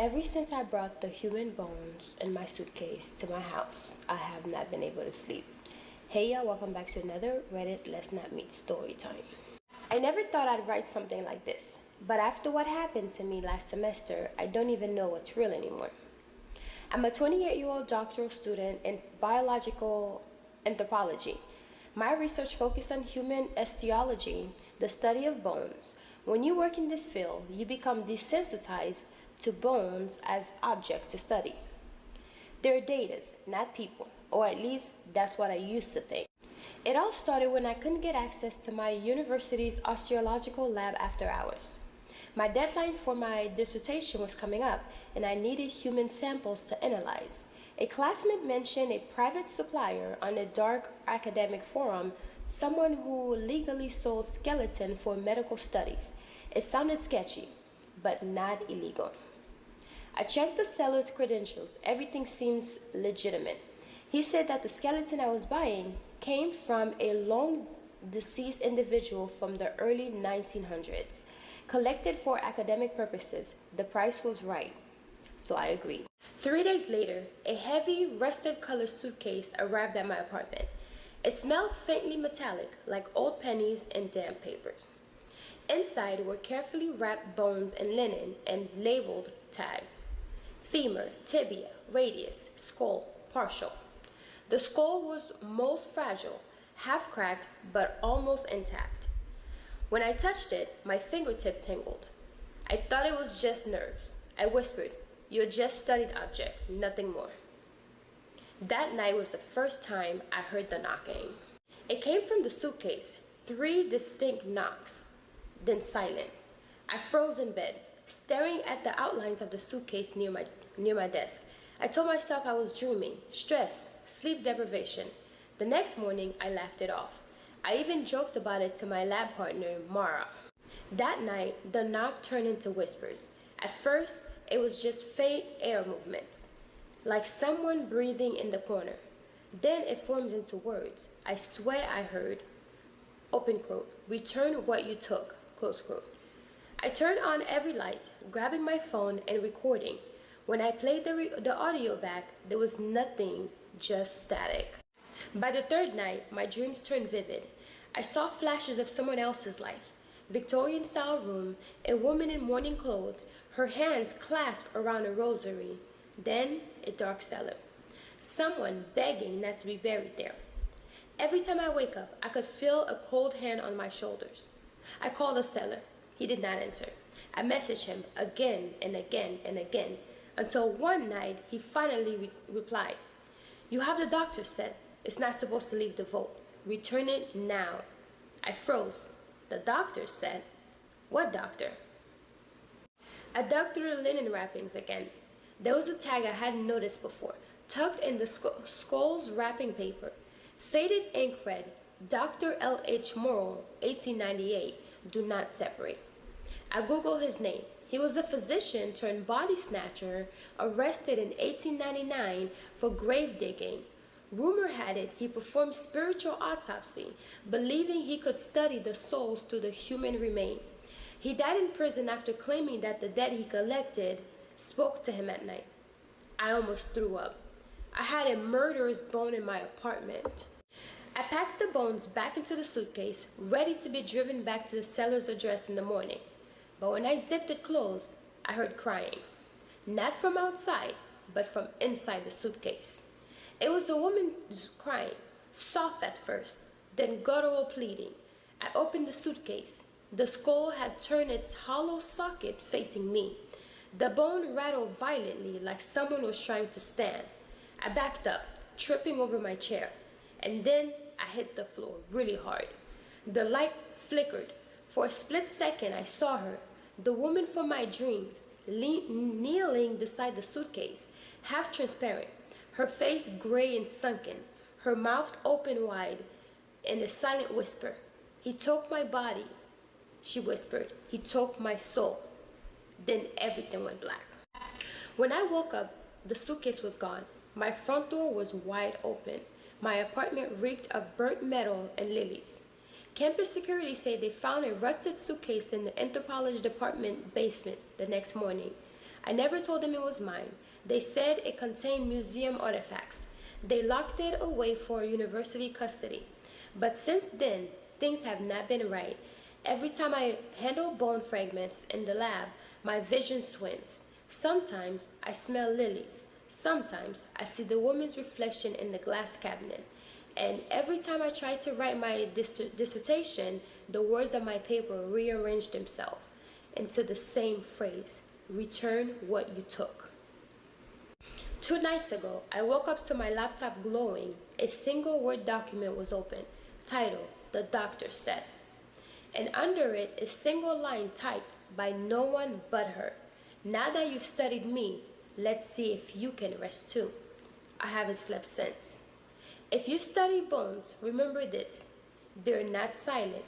Ever since I brought the human bones in my suitcase to my house, I have not been able to sleep. Hey y'all, welcome back to another Reddit Let's Not Meet story time. I never thought I'd write something like this, but after what happened to me last semester, I don't even know what's real anymore. I'm a 28-year-old doctoral student in biological anthropology. My research focused on human osteology, the study of bones. When you work in this field, you become desensitized to bones as objects to study. They're data, not people, or at least that's what I used to think. It all started when I couldn't get access to my university's osteological lab after hours. My deadline for my dissertation was coming up, and I needed human samples to analyze. A classmate mentioned a private supplier on a dark academic forum, someone who legally sold skeleton for medical studies. It sounded sketchy, but not illegal. I checked the seller's credentials. Everything seems legitimate. He said that the skeleton I was buying came from a long deceased individual from the early 1900s. Collected for academic purposes, the price was right, so I agreed. 3 days later, a heavy, rusted-colored suitcase arrived at my apartment. It smelled faintly metallic, like old pennies and damp papers. Inside were carefully wrapped bones and linen and labeled tags. Femur, tibia, radius, skull, partial. The skull was most fragile, half cracked, but almost intact. When I touched it, my fingertip tingled. I thought it was just nerves. I whispered, "You're just studied object, nothing more." That night was the first time I heard the knocking. It came from the suitcase, 3 distinct knocks, then silent. I froze in bed, staring at the outlines of the suitcase near my desk. I told myself I was dreaming, stress, sleep deprivation. The next morning, I laughed it off. I even joked about it to my lab partner, Mara. That night, the knock turned into whispers. At first, it was just faint air movements, like someone breathing in the corner. Then it formed into words. I swear I heard, open quote, "Return what you took," close quote. I turned on every light, grabbing my phone and recording. When I played the audio back, there was nothing, just static. By the 3rd night, my dreams turned vivid. I saw flashes of someone else's life. Victorian-style room, a woman in mourning clothes, her hands clasped around a rosary. Then, a dark cellar. Someone begging not to be buried there. Every time I wake up, I could feel a cold hand on my shoulders. I called the seller. He did not answer. I messaged him again and again and again, until one night he finally replied, "You have the doctor said it's not supposed to leave the vault. Return it now." I froze. The doctor said, "What doctor?" I dug through the linen wrappings again. There was a tag I hadn't noticed before, tucked in the skull's wrapping paper. Faded ink read, "Dr. L.H. Morrill, 1898, do not separate." I googled his name. He was a physician turned body snatcher arrested in 1899 for grave digging. Rumor had it he performed spiritual autopsy, believing he could study the souls to the human remain. He died in prison after claiming that the dead he collected spoke to him at night. I almost threw up. I had a murderer's bone in my apartment. I packed the bones back into the suitcase, ready to be driven back to the seller's address in the morning. But when I zipped it closed, I heard crying. Not from outside, but from inside the suitcase. It was a woman crying, soft at first, then guttural pleading. I opened the suitcase. The skull had turned its hollow socket facing me. The bone rattled violently like someone was trying to stand. I backed up, tripping over my chair, and then I hit the floor really hard. The light flickered. For a split second, I saw her, the woman from my dreams, kneeling beside the suitcase, half transparent, her face gray and sunken, her mouth open wide, in a silent whisper. "He took my body," she whispered. "He took my soul." Then everything went black. When I woke up, the suitcase was gone. My front door was wide open. My apartment reeked of burnt metal and lilies. Campus security said they found a rusted suitcase in the anthropology department basement the next morning. I never told them it was mine. They said it contained museum artifacts. They locked it away for university custody. But since then, things have not been right. Every time I handle bone fragments in the lab, my vision swims. Sometimes I smell lilies. Sometimes I see the woman's reflection in the glass cabinet. And every time I try to write my dissertation, the words on my paper rearrange themselves into the same phrase: return what you took. 2 nights ago, I woke up to my laptop glowing. A single Word document was open, titled "The Doctor Said." And under it, a single line typed by no one but her: "Now that you've studied me, let's see if you can rest too." I haven't slept since. If you study bones, remember this: they're not silent,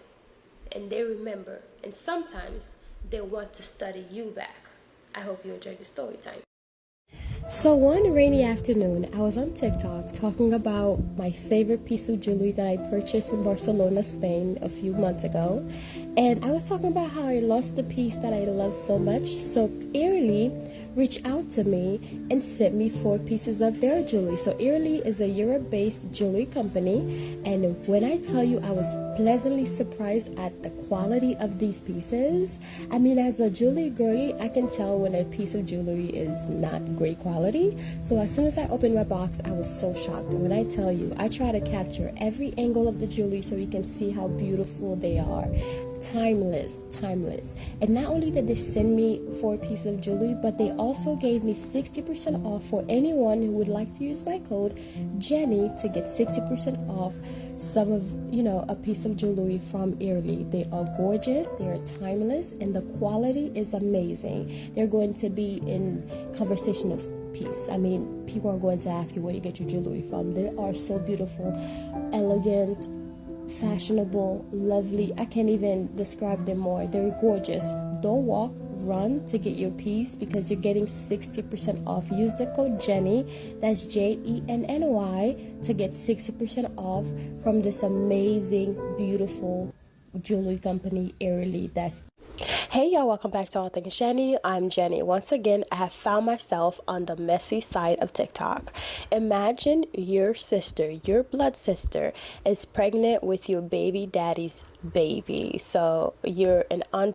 and they remember, and sometimes they want to study you back. I hope you enjoyed the story time. So one rainy afternoon, I was on TikTok talking about my favorite piece of jewelry that I purchased in Barcelona, Spain a few months ago. And I was talking about how I lost the piece that I love so much. So Eerie reached out to me and sent me 4 pieces of their jewelry. So Eerie is a Europe-based jewelry company. And when I tell you, I was pleasantly surprised at the quality of these pieces. I mean, as a jewelry girly, I can tell when a piece of jewelry is not great quality. So as soon as I opened my box, I was so shocked. And when I tell you, I try to capture every angle of the jewelry so you can see how beautiful they are. Timeless. And not only did they send me 4 pieces of jewelry, but they also gave me 60% off for anyone who would like to use my code Jenny to get 60% off some of, a piece of jewelry from Eerie. They are gorgeous, they are timeless, and the quality is amazing. They're going to be in conversational piece. I mean, people are going to ask you where you get your jewelry from. They are so beautiful, elegant, fashionable, lovely. I can't even describe them more. They're gorgeous. Don't walk, run to get your piece because you're getting 60% off. Use the code Jenny, that's JENNY, to get 60% off from this amazing, beautiful jewelry company, Eerie. Hey y'all, welcome back to All Things Jenny. I'm Jenny. Once again, I have found myself on the messy side of TikTok. Imagine your sister, your blood sister, is pregnant with your baby daddy's baby. So you're an aunt